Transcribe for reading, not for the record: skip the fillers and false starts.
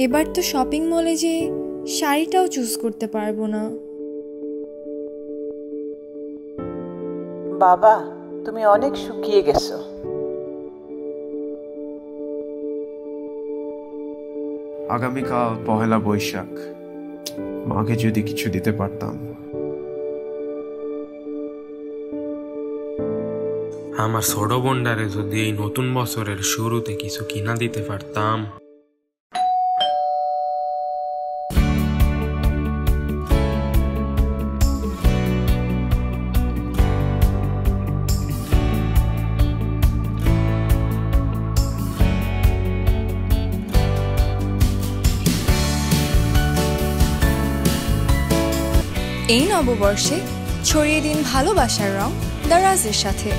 এবার তো শপিং মলে যে শাড়িটাও চুজ করতে পারবো না। বাবা, তুমি অনেক শুকিয়ে গেছো। আগামীকাল পহেলা বৈশাখ, মাকে যদি কিছু দিতে পারতাম। আমার ছোট বোনটারে যদি এই নতুন বছরের শুরুতে কিছু কিনা দিতে পারতাম। এই নববর্ষে ছড়িয়ে দিন ভালোবাসার রং দারাজের সাথে।